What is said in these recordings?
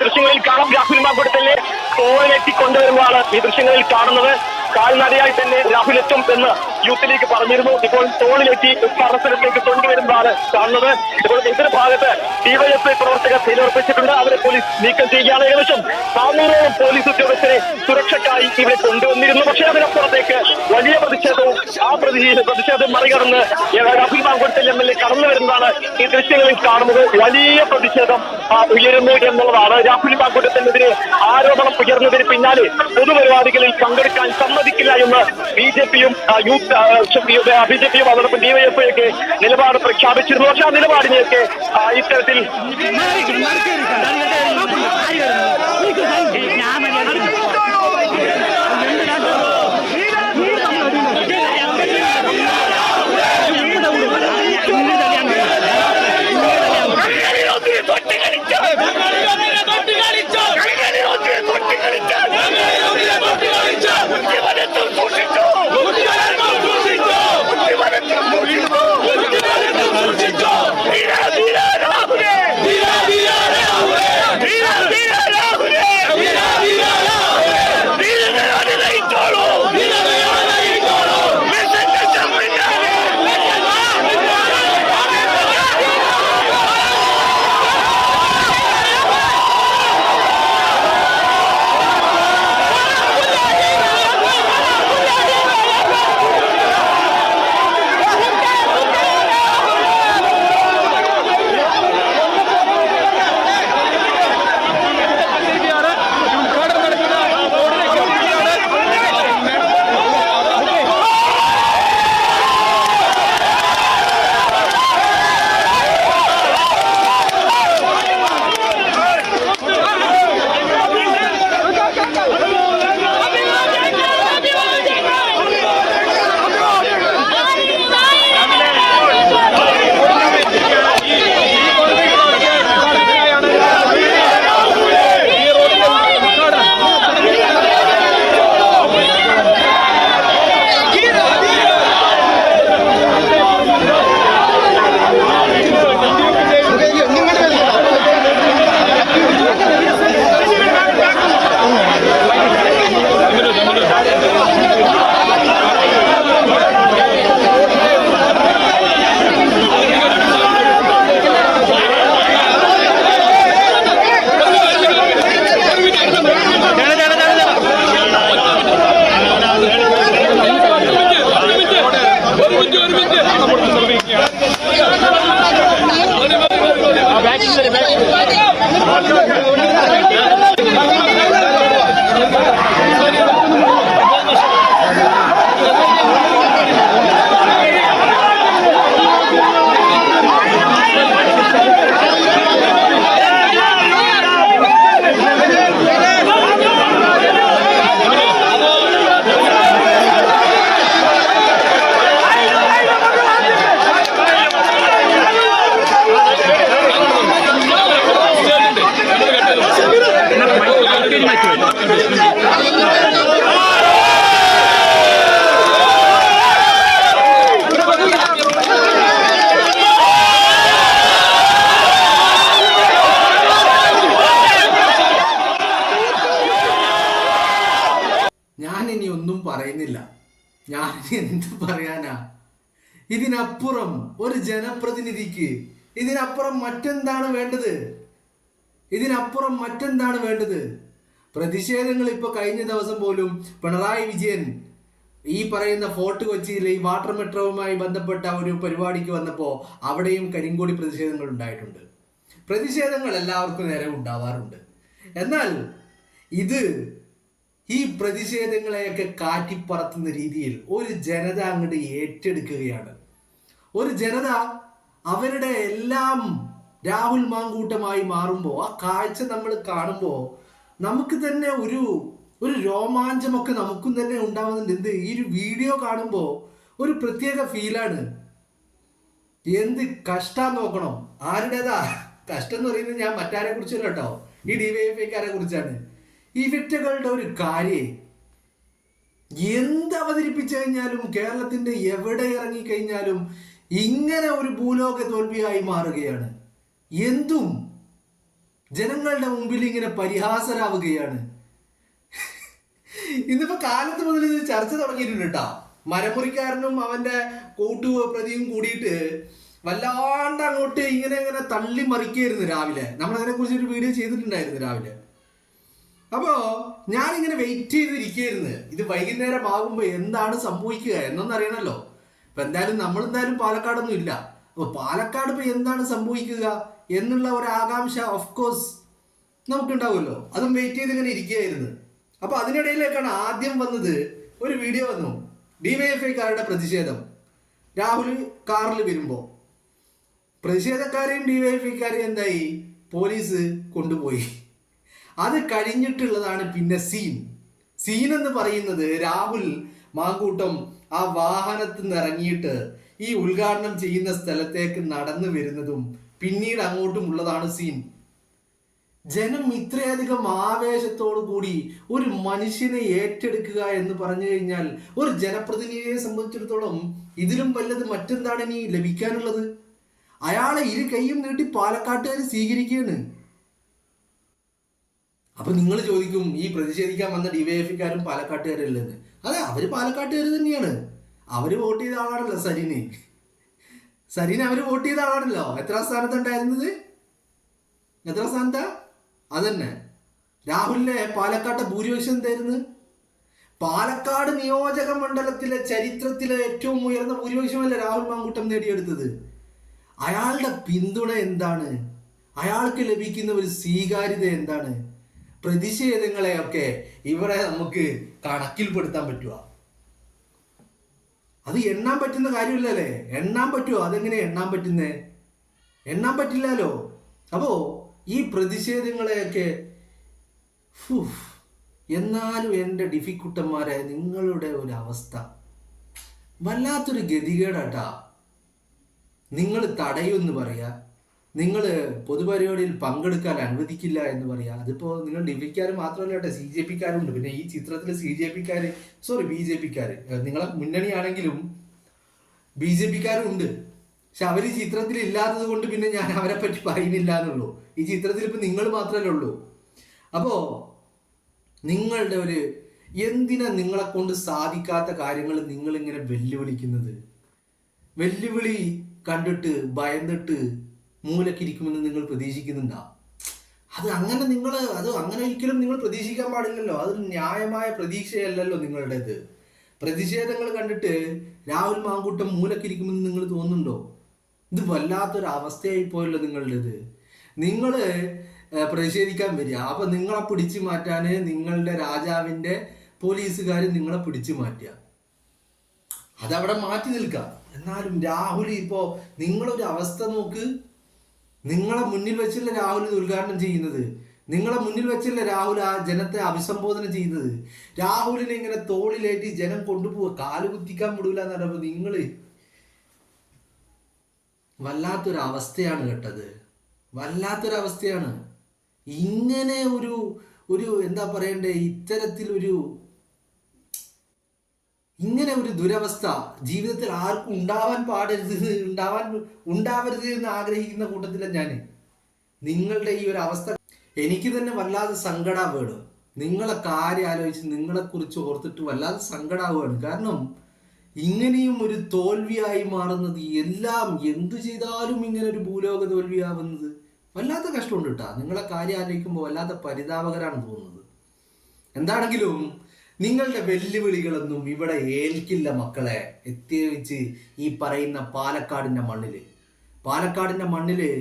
ദൃശ്യങ്ങളിൽ കാണാം. രാഹുൽ മാങ്കൂട്ടത്തിലെ തോളിലെത്തി കൊണ്ടുവരുന്നതാണ് ഈ ദൃശ്യങ്ങളിൽ കാണുന്നത്. കാൽനടയായി തന്നെ രാഹുൽ എത്തും എന്ന് യൂത്ത് ലീഗ് പറഞ്ഞിരുന്നു. ഇപ്പോൾ തോളിലെത്തി പരിസരത്തേക്ക് കൊണ്ടുവരുന്നതാണ് കാണുന്നത്. ഇപ്പോൾ എതിർഭാഗത്ത് ഡിവൈഎഫ്ഐ പ്രവർത്തകർ നിലയുറപ്പിച്ചിട്ടുണ്ട്. അവരെ പോലീസ് നീക്കം ചെയ്യുകയാണ്. ഏകദേശം 400ഓളം പോലീസ് ഉദ്യോഗസ്ഥരെ സുരക്ഷയ്ക്കായി ഇവിടെ കൊണ്ടുവന്നിരുന്നു. പക്ഷേ അതിനപ്പുറത്തേക്ക് വലിയ പ്രതിഷേധവും ആ പ്രതിഷേധം മറികടന്ന് രാഹുൽ മാങ്കൂട്ടത്തിൽ MLA കടന്നു വരുന്നതാണ് ഈ ദൃശ്യങ്ങളിൽ കാണുന്നത്. വലിയ പ്രതിഷേധം ഉയരുന്നു എന്നുള്ളതാണ്. രാഹുൽ മാങ്കൂട്ടത്തിനെതിരെ ആരോപണം ഉയർന്നതിന് പിന്നാലെ പൊതുപരിപാടികളിൽ പങ്കെടുക്കാൻ സമ്മതിക്കില്ല എന്ന് ബിജെപിയും അതോടൊപ്പം ഡിവൈഎഫ്ഐ ഒക്കെ നിലപാട് പ്രഖ്യാപിച്ചിരുന്നു. പക്ഷെ ആ നിലപാടിനെയൊക്കെ ഇത്തരത്തിൽ ഞാനിനി ഒന്നും പറയുന്നില്ല. ഞാനിനി എന്ത് പറയാനാ? ഇതിനപ്പുറം ഒരു ജനപ്രതിനിധിക്ക് ഇതിനപ്പുറം മറ്റെന്താണ് വേണ്ടത്? പ്രതിഷേധങ്ങൾ ഇപ്പൊ കഴിഞ്ഞ ദിവസം പോലും പിണറായി വിജയൻ ഈ പറയുന്ന ഫോർട്ട് കൊച്ചിയിലെ ഈ വാട്ടർ മെട്രോവുമായി ബന്ധപ്പെട്ട ഒരു പരിപാടിക്ക് വന്നപ്പോൾ അവിടെയും കരിങ്കോടി പ്രതിഷേധങ്ങൾ ഉണ്ടായിട്ടുണ്ട്. പ്രതിഷേധങ്ങൾ എല്ലാവർക്കും നേരെ ഉണ്ടാവാറുണ്ട്. എന്നാൽ ഈ പ്രതിഷേധങ്ങളെയൊക്കെ കാറ്റിപ്പറത്തുന്ന രീതിയിൽ ഒരു ജനത അങ്ങോട്ട് ഏറ്റെടുക്കുകയാണ്. ഒരു ജനത അവരുടെ എല്ലാം രാഹുൽ മാങ്കൂട്ടമായി മാറുമ്പോൾ ആ കാഴ്ച നമ്മൾ കാണുമ്പോൾ നമുക്ക് തന്നെ ഒരു രോമാഞ്ചമൊക്കെ നമുക്കും തന്നെ ഉണ്ടാവുന്നുണ്ട്. ഈ ഒരു വീഡിയോ കാണുമ്പോൾ ഒരു പ്രത്യേക ഫീലാണ്. എന്ത് കഷ്ടം നോക്കണം. ആരുടേതാ കഷ്ടം എന്ന് പറയുന്നത്? ഞാൻ മറ്റാരെ കുറിച്ചല്ല കേട്ടോ, ഈ ഡിവൈഎഫ്ഐക്കാരെ കുറിച്ചാണ്. ഇവറ്റകളുടെ ഒരു കാര്യം എന്ത് അവതരിപ്പിച്ചു കഴിഞ്ഞാലും കേരളത്തിന്റെ എവിടെ ഇറങ്ങിക്കഴിഞ്ഞാലും ഇങ്ങനെ ഒരു ഭൂലോക തോൽവിയായി മാറുകയാണ്. ജനങ്ങളുടെ മുമ്പിൽ ഇങ്ങനെ പരിഹാസരാവുകയാണ്. ഇന്നിപ്പോ കാലത്ത് മുതൽ ഇത് ചർച്ച തുടങ്ങിയിട്ടുണ്ട് കേട്ടോ. മരമുറിക്കാരനും അവന്റെ പ്രതിയും കൂടിയിട്ട് വല്ലാണ്ട് അങ്ങോട്ട് ഇങ്ങനെ ഇങ്ങനെ തള്ളി മറിക്കായിരുന്നു രാവിലെ. നമ്മൾ അതിനെ കുറിച്ച് ഒരു വീഡിയോ ചെയ്തിട്ടുണ്ടായിരുന്നു രാവിലെ. അപ്പോ ഞാനിങ്ങനെ വെയിറ്റ് ചെയ്തിരിക്കുകയായിരുന്നു, ഇത് വൈകുന്നേരം ആകുമ്പോൾ എന്താണ് സംഭവിക്കുക എന്നൊന്നറിയണല്ലോ. ഇപ്പൊ എന്തായാലും നമ്മളെന്തായാലും പാലക്കാടൊന്നും ഇല്ല. അപ്പൊ പാലക്കാട് ഇപ്പൊ എന്താണ് സംഭവിക്കുക എന്നുള്ള ഒരു ആകാംക്ഷ ഓഫ് കോഴ്സ് നമുക്കുണ്ടാവുമല്ലോ. അതും വെയിറ്റ് ചെയ്ത് ഇങ്ങനെ ഇരിക്കുകയായിരുന്നു. അപ്പൊ അതിനിടയിലേക്കാണ് ആദ്യം വന്നത് ഒരു വീഡിയോ വന്നു, ഡിവൈഎഫ്ഐക്കാരുടെ പ്രതിഷേധം. രാഹുൽ കാറിൽ വരുമ്പോ പ്രതിഷേധക്കാരെയും ഡിവൈഎഫ്ഐക്കാരെയും എന്തായി, പോലീസ് കൊണ്ടുപോയി. അത് കഴിഞ്ഞിട്ടുള്ളതാണ് പിന്നെ സീൻ എന്ന് പറയുന്നത് രാഹുൽ മാങ്കൂട്ടം ആ വാഹനത്തിൽ നിന്ന് ഇറങ്ങിയിട്ട് ഈ ഉദ്ഘാടനം ചെയ്യുന്ന സ്ഥലത്തേക്ക് നടന്നു വരുന്നതും പിന്നീട് അങ്ങോട്ടും ഉള്ളതാണ് സീൻ. ജനം ഇത്രയധികം ആവേശത്തോടു കൂടി ഒരു മനുഷ്യനെ ഏറ്റെടുക്കുക എന്ന് പറഞ്ഞു കഴിഞ്ഞാൽ ഒരു ജനപ്രതിനിധിയെ സംബന്ധിച്ചിടത്തോളം ഇതിലും വല്ലത് മറ്റെന്താണ് ഇനി ലഭിക്കാനുള്ളത്? അയാളെ ഇരു കൈയും നീട്ടി പാലക്കാട്ടുകാർ സ്വീകരിക്കുകയാണ്. അപ്പൊ നിങ്ങൾ ചോദിക്കും, ഈ പ്രതിഷേധിക്കാൻ വന്ന ഡിവൈഎഫ്ഐക്കാരും പാലക്കാട്ടുകാരല്ലെന്ന്. അതെ, അവര് പാലക്കാട്ടുകാർ തന്നെയാണ്. അവര് വോട്ട് ചെയ്ത ആളാണല്ലോ സരീന് അവര് വോട്ട് ചെയ്ത ആളാണല്ലോ. എത്ര സ്ഥാനത്തുണ്ടായിരുന്നത്? എത്ര സ്ഥാനത്താ? അതന്നെ രാഹുലിന്റെ പാലക്കാട്ടെ ഭൂരിപക്ഷം എന്തായിരുന്നു? പാലക്കാട് നിയോജക മണ്ഡലത്തിലെ ചരിത്രത്തിലെ ഏറ്റവും ഉയർന്ന ഭൂരിപക്ഷമല്ലേ രാഹുൽ മാങ്കൂട്ടം നേടിയെടുത്തത്. അയാളുടെ പിന്തുണ എന്താണ്? അയാൾക്ക് ലഭിക്കുന്ന ഒരു സ്വീകാര്യത എന്താണ്? പ്രതിഷേധങ്ങളെയൊക്കെ ഇവിടെ നമുക്ക് കണക്കിൽപ്പെടുത്താൻ പറ്റുക? അത് എണ്ണാൻ പറ്റുന്ന കാര്യമില്ലല്ലേ. എണ്ണാൻ പറ്റുമോ? അതെങ്ങനെ എണ്ണാൻ പറ്റുന്നേ? എണ്ണാൻ പറ്റില്ലല്ലോ. അപ്പോ ഈ പ്രതിഷേധങ്ങളെയൊക്കെ എന്നാലും എൻ്റെ ഡിഫിക്കുട്ടന്മാരെ, നിങ്ങളുടെ ഒരു അവസ്ഥ വല്ലാത്തൊരു ഗതികേടാട്ടാ. നിങ്ങൾ തടയുമെന്ന് പറയാ, നിങ്ങൾ പൊതുപരിപാടിയിൽ പങ്കെടുക്കാൻ അനുവദിക്കില്ല എന്ന് പറയാം. അതിപ്പോൾ നിങ്ങൾ ഡിഫിക്കാർ മാത്രമല്ല കേട്ടോ, CJP-ക്കാരുണ്ട്. പിന്നെ ഈ ചിത്രത്തിൽ BJP-ക്കാർ നിങ്ങളെ മുന്നണിയാണെങ്കിലും BJP-ക്കാരും ഉണ്ട്. പക്ഷെ അവർ ഈ ചിത്രത്തിൽ ഇല്ലാത്തത് കൊണ്ട് പിന്നെ ഞാൻ അവരെ പറ്റി പറയുന്നില്ല എന്നുള്ളൂ. ഈ ചിത്രത്തിൽ ഇപ്പം നിങ്ങൾ മാത്രമല്ലേ ഉള്ളൂ. അപ്പോൾ നിങ്ങളുടെ ഒരു എന്തിനാ നിങ്ങളെ കൊണ്ട് സാധിക്കാത്ത കാര്യങ്ങൾ നിങ്ങളിങ്ങനെ വെല്ലുവിളിക്കുന്നത്? വെല്ലുവിളി കണ്ടിട്ട് ഭയന്നിട്ട് മൂലക്കിരിക്കുമെന്ന് നിങ്ങൾ പ്രതീക്ഷിക്കുന്നുണ്ടോ? അത് അങ്ങനെ ഒരിക്കലും നിങ്ങൾ പ്രതീക്ഷിക്കാൻ പാടില്ലല്ലോ. അതൊരു ന്യായമായ പ്രതീക്ഷയല്ലല്ലോ നിങ്ങളുടേത്. പ്രതിഷേധങ്ങൾ കണ്ടിട്ട് രാഹുൽ മാങ്കൂട്ടം മൂലക്കിരിക്കുമെന്ന് നിങ്ങൾ തോന്നുന്നുണ്ടോ? ഇത് വല്ലാത്തൊരു അവസ്ഥയായി പോയല്ലോ നിങ്ങളുടേത്. നിങ്ങൾ പ്രതിഷേധിക്കാൻ വരിക, അപ്പൊ നിങ്ങളെ പിടിച്ചു മാറ്റാന് നിങ്ങളുടെ രാജാവിന്റെ പോലീസുകാർ നിങ്ങളെ പിടിച്ചു മാറ്റുക, അതവിടെ മാറ്റി നിൽക്കാം. എന്നാലും രാഹുൽ ഇപ്പോ നിങ്ങളൊരു അവസ്ഥ നോക്ക്. നിങ്ങളെ മുന്നിൽ വെച്ചല്ല രാഹുൽ ഉദ്ഘാടനം ചെയ്യുന്നത്. നിങ്ങളെ മുന്നിൽ വെച്ചല്ല രാഹുൽ ആ ജനത്തെ അഭിസംബോധന ചെയ്യുന്നത്. രാഹുലിനെ ഇങ്ങനെ തോളിലേറ്റി ജനം കൊണ്ടുപോവുക, കാല് കുത്തിക്കാൻ വിടൂല എന്ന് പറയുമ്പോൾ നിങ്ങൾ വല്ലാത്തൊരവസ്ഥയാണ് കേട്ടത്. വല്ലാത്തൊരവസ്ഥയാണ്. ഇങ്ങനെ ഒരു എന്താ പറയണ്ടേ, ഇങ്ങനെ ഒരു ദുരവസ്ഥ ജീവിതത്തിൽ ആർക്കും ഉണ്ടാവരുത് എന്ന് ആഗ്രഹിക്കുന്ന കൂട്ടത്തിലാണ് ഞാൻ. നിങ്ങളുടെ ഈ ഒരു അവസ്ഥ എനിക്ക് തന്നെ വല്ലാതെ സങ്കടാവുകയാണ്. നിങ്ങളെ കാര്യം ആലോചിച്ച് നിങ്ങളെക്കുറിച്ച് ഓർത്തിട്ട് വല്ലാതെ സങ്കടാവുകയാണ്. കാരണം ഇങ്ങനെയും ഒരു തോൽവിയായി മാറുന്നത്, എല്ലാം എന്തു ചെയ്താലും ഇങ്ങനെ ഒരു ഭൂലോക തോൽവിയാവുന്നത് വല്ലാത്ത കഷ്ടമുണ്ട് കേട്ടോ. നിങ്ങളെ കാര്യം ആലോചിക്കുമ്പോൾ വല്ലാത്ത പരിതാപകരാണ് തോന്നുന്നത്. എന്താണെങ്കിലും നിങ്ങളുടെ വെല്ലുവിളികളൊന്നും ഇവിടെ ഏൽക്കില്ല മക്കളെ. പ്രത്യേകിച്ച് ഈ പറയുന്ന പാലക്കാടിൻ്റെ മണ്ണില്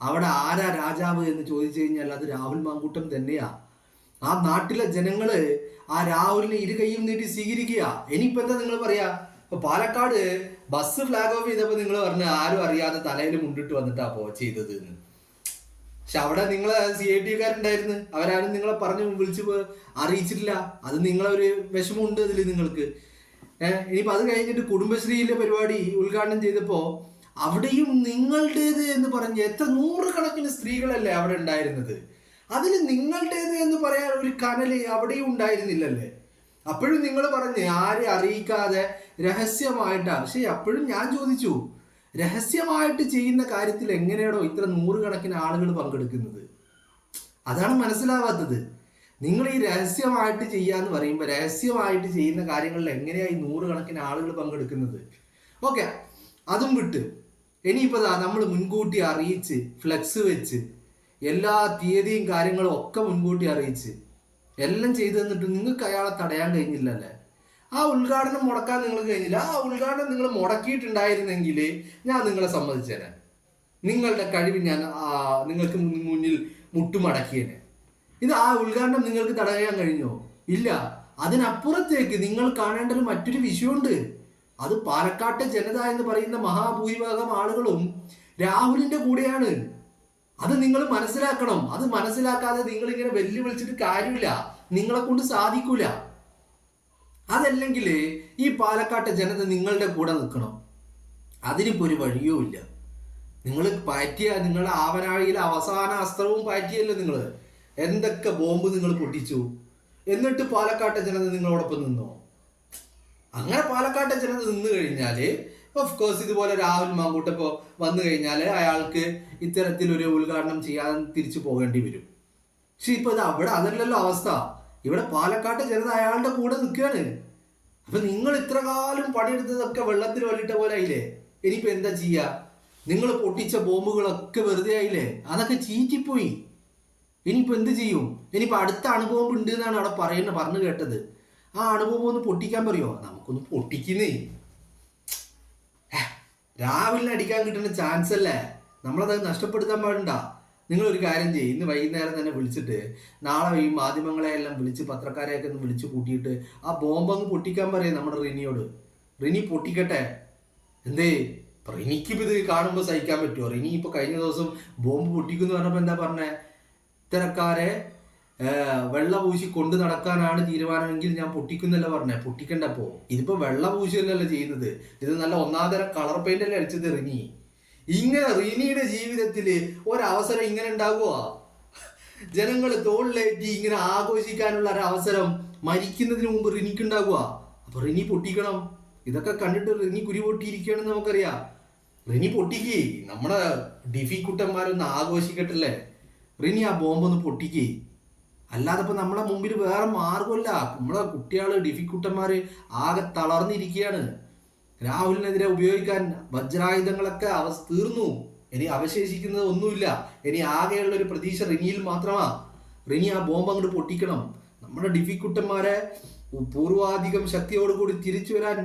അവിടെ ആരാ രാജാവ് എന്ന് ചോദിച്ചു കഴിഞ്ഞാൽ അത് രാഹുൽ മാങ്കൂട്ടം തന്നെയാ. ആ നാട്ടിലെ ജനങ്ങള് ആ രാഹുലിനെ ഇരു കൈയും നീട്ടി സ്വീകരിക്കുക. ഇനിയിപ്പോ എന്താ നിങ്ങൾ പറയാ? ഇപ്പൊ പാലക്കാട് ബസ് ഫ്ലാഗ് ഓഫ് ചെയ്തപ്പോ നിങ്ങൾ പറഞ്ഞ ആരും അറിയാതെ തലയിൽ മുണ്ടിട്ട് വന്നിട്ടാ ചെയ്തത് എന്ന്. പക്ഷെ അവിടെ നിങ്ങളെ CIT-കാരുണ്ടായിരുന്നു, അവരാരും നിങ്ങളെ വിളിച്ച് അറിയിച്ചിട്ടില്ല. അത് നിങ്ങളെ ഒരു വിഷമമുണ്ട് അതിൽ നിങ്ങൾക്ക്. ഇനിയിപ്പോൾ അത് കഴിഞ്ഞിട്ട് കുടുംബശ്രീയിലെ പരിപാടി ഉദ്ഘാടനം ചെയ്തപ്പോൾ അവിടെയും നിങ്ങളുടേത് എന്ന് പറഞ്ഞ് എത്ര നൂറുകണക്കിന് സ്ത്രീകളല്ലേ അവിടെ ഉണ്ടായിരുന്നത്. അതിൽ നിങ്ങളുടേത് എന്ന് പറയാൻ ഒരു കനല് അവിടെയും ഉണ്ടായിരുന്നില്ലല്ലേ. അപ്പോഴും നിങ്ങൾ പറഞ്ഞ് ആരെ അറിയിക്കാതെ രഹസ്യമായിട്ടാണ്. പക്ഷെ അപ്പോഴും ഞാൻ ചോദിച്ചു, രഹസ്യമായിട്ട് ചെയ്യുന്ന കാര്യത്തിൽ എങ്ങനെയാണോ ഇത്ര നൂറുകണക്കിന് ആളുകൾ പങ്കെടുക്കുന്നത്? അതാണ് മനസ്സിലാവാത്തത്. നിങ്ങൾ ഈ രഹസ്യമായിട്ട് ചെയ്യാന്ന് പറയുമ്പോൾ രഹസ്യമായിട്ട് ചെയ്യുന്ന കാര്യങ്ങളിൽ എങ്ങനെയായി നൂറുകണക്കിന് ആളുകൾ പങ്കെടുക്കുന്നത്? ഓക്കെ, അതും വിട്ട് ഇനിയിപ്പോൾ നമ്മൾ മുൻകൂട്ടി അറിയിച്ച് ഫ്ലെക്സ് വെച്ച് എല്ലാ തീയതിയും കാര്യങ്ങളും ഒക്കെ മുൻകൂട്ടി അറിയിച്ച് എല്ലാം ചെയ്തു തന്നിട്ട് നിങ്ങൾക്ക് അയാളെ തടയാൻ കഴിഞ്ഞില്ലല്ലേ? ആ ഉദ്ഘാടനം മുടക്കാൻ നിങ്ങൾക്ക് കഴിഞ്ഞില്ല. ആ ഉദ്ഘാടനം നിങ്ങൾ മുടക്കിയിട്ടുണ്ടായിരുന്നെങ്കിൽ ഞാൻ നിങ്ങളെ സമ്മതിച്ചേനെ. നിങ്ങളുടെ കഴിവ് ഞാൻ നിങ്ങൾക്ക് മുന്നിൽ മുട്ടുമടക്കിയേനെ. ഇത് ആ ഉദ്ഘാടനം നിങ്ങൾക്ക് തടയാൻ കഴിഞ്ഞോ? ഇല്ല. അതിനപ്പുറത്തേക്ക് നിങ്ങൾ കാണേണ്ട ഒരു മറ്റൊരു വിഷയമുണ്ട്. അത് പാലക്കാട്ടെ ജനത എന്ന് പറയുന്ന മഹാഭൂരിഭാഗം ആളുകളും രാഹുലിന്റെ കൂടെയാണ്. അത് നിങ്ങൾ മനസ്സിലാക്കണം. അത് മനസ്സിലാക്കാതെ നിങ്ങൾ ഇങ്ങനെ വെല്ലുവിളിച്ചിട്ട് കാര്യമില്ല. നിങ്ങളെ കൊണ്ട് സാധിക്കൂല. അതല്ലെങ്കിൽ ഈ പാലക്കാട്ടെ ജനത നിങ്ങളുടെ കൂടെ നിൽക്കണം. അതിനിപ്പോ ഒരു വഴിയോ ഇല്ല. നിങ്ങൾ പാറ്റിയ നിങ്ങളുടെ ആവനാഴിയിലെ അവസാന അസ്ത്രവും പാറ്റിയല്ലോ നിങ്ങൾ. എന്തൊക്കെ ബോംബ് നിങ്ങൾ പൊട്ടിച്ചു, എന്നിട്ട് പാലക്കാട്ടെ ജനത നിങ്ങളോടൊപ്പം നിന്നോ? അങ്ങനെ പാലക്കാട്ടെ ജനത നിന്ന് കഴിഞ്ഞാൽ ഓഫ് കോഴ്സ് ഇതുപോലെ രാഹുൽ മാങ്കൂട്ടം ഇപ്പോൾ വന്നു കഴിഞ്ഞാൽ അയാൾക്ക് ഇത്തരത്തിലൊരു ഉദ്ഘാടനം ചെയ്യാൻ തിരിച്ചു പോകേണ്ടി വരും. പക്ഷെ ഇപ്പൊ ഇത് അവിടെ അതല്ലല്ലോ അവസ്ഥ. ഇവിടെ പാലക്കാട്ടെ ജനത അയാളുടെ കൂടെ നിൽക്കുകയാണ്. അപ്പൊ നിങ്ങൾ ഇത്ര കാലം പണിയെടുത്തതൊക്കെ വെള്ളത്തിൽ വല്ലിട്ട പോലെ ആയില്ലേ? ഇനിയിപ്പോ എന്താ ചെയ്യാ? നിങ്ങൾ പൊട്ടിച്ച ബോംബുകളൊക്കെ വെറുതെ ആയില്ലേ? അതൊക്കെ ചീറ്റിപ്പോയി. ഇനിയിപ്പോ എന്ത് ചെയ്യും? ഇനിയിപ്പോ അടുത്ത അണുബോംബ് ഉണ്ട് എന്നാണ് അവിടെ പറഞ്ഞു കേട്ടത്. ആ അണുബോംബ് ഒന്ന് പൊട്ടിക്കാൻ പറയുമോ? നമുക്കൊന്ന് പൊട്ടിക്കുന്നേ. രാവിലെ അടിക്കാൻ കിട്ടുന്ന ചാൻസ് അല്ലേ? നമ്മളത് നഷ്ടപ്പെടുത്താൻ പാടണ്ട. നിങ്ങളൊരു കാര്യം ചെയ്യും, ഇന്ന് വൈകുന്നേരം തന്നെ വിളിച്ചിട്ട് നാളെ ഈ മാധ്യമങ്ങളെ എല്ലാം വിളിച്ച് പത്രക്കാരെയൊക്കെ ഒന്ന് വിളിച്ച് കൂട്ടിയിട്ട് ആ ബോംബങ്ങ് പൊട്ടിക്കാൻ പറയും നമ്മുടെ റിനിയോട്. റിനി പൊട്ടിക്കട്ടെ. എന്തേ റിനിക്കിപ്പോൾ ഇത് കാണുമ്പോൾ സഹിക്കാൻ പറ്റുമോ? റിനി ഇപ്പോൾ കഴിഞ്ഞ ദിവസം ബോംബ് പൊട്ടിക്കുന്നു പറഞ്ഞപ്പോൾ എന്താ പറഞ്ഞേ? ഇത്തരക്കാരെ വെള്ള പൂശി കൊണ്ട് നടക്കാനാണ് തീരുമാനമെങ്കിൽ ഞാൻ പൊട്ടിക്കുന്നല്ല പറഞ്ഞേ. പൊട്ടിക്കണ്ടപ്പോ ഇതിപ്പോ വെള്ള പൂശിയല്ലല്ലോ ചെയ്യുന്നത്. ഇത് നല്ല ഒന്നാന്തരം കളർ പെയിന്റ് അല്ലേ അടിച്ചത് റിനി. ഇങ്ങനെ റിനിയുടെ ജീവിതത്തിൽ ഒരവസരം ഇങ്ങനെ ഉണ്ടാകുക? ജനങ്ങൾ തോളിലേറ്റി ഇങ്ങനെ ആഘോഷിക്കാനുള്ള ഒരു അവസരം മരിക്കുന്നതിന് മുമ്പ് റിനിക്ക് ഉണ്ടാകുക? അപ്പൊ റിനി പൊട്ടിക്കണം. ഇതൊക്കെ കണ്ടിട്ട് റിനി കുരി പൊട്ടിയിരിക്കുകയാണെന്ന് നമുക്കറിയാം. റിനി പൊട്ടിക്കേ. നമ്മുടെ ഡിഫിക്കുട്ടന്മാരൊന്ന് ആഘോഷിക്കട്ടല്ലേ? റിനി ആ ബോംബൊന്ന് പൊട്ടിക്കേ. അല്ലാതെ ഇപ്പൊ നമ്മളെ മുമ്പിൽ വേറെ മാർഗമില്ല. നമ്മളെ കുട്ടികള് ഡിഫിക്കുട്ടന്മാര് ആകെ തളർന്നിരിക്കുകയാണ്. രാഹുലിനെതിരെ ഉപയോഗിക്കാൻ വജ്രായുധങ്ങളൊക്കെ തീർന്നു. ഇനി അവശേഷിക്കുന്നത് ഒന്നുമില്ല. ഇനി ആകെയുള്ള ഒരു പ്രതീക്ഷ റിനിയിൽ മാത്രമാ. റിനി ആ ബോംബ് അങ്ങോട്ട് പൊട്ടിക്കണം. നമ്മുടെ ഡിഫിക്കുട്ടന്മാരെ പൂർവാധികം ശക്തിയോടുകൂടി തിരിച്ചു വരാൻ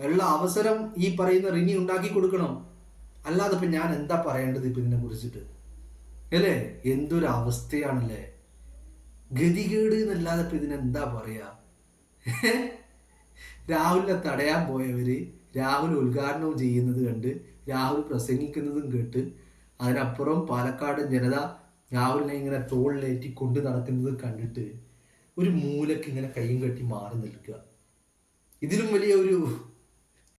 ഉള്ള അവസരം ഈ പറയുന്ന റിനി ഉണ്ടാക്കി കൊടുക്കണം. അല്ലാതെ ഇപ്പൊ ഞാൻ എന്താ പറയേണ്ടത് ഇപ്പൊ ഇതിനെ കുറിച്ചിട്ട് അല്ലേ? എന്തൊരു അവസ്ഥയാണല്ലേ? ഗതികേട് എന്നല്ലാതെ ഇപ്പൊ ഇതിനെന്താ പറയാ? രാഹുലിനെ തടയാൻ പോയവര് രാഹുൽ ഉദ്ഘാടനവും ചെയ്യുന്നത് കണ്ട്, രാഹുൽ പ്രസംഗിക്കുന്നതും കേട്ട്, അതിനപ്പുറം പാലക്കാട് ജനത രാഹുലിനെ ഇങ്ങനെ തോളിലേറ്റി കൊണ്ട് നടക്കുന്നതും കണ്ടിട്ട് ഒരു മൂലക്ക് ഇങ്ങനെ കൈയും കെട്ടി മാറി നിൽക്കുക. ഇതിലും വലിയ ഒരു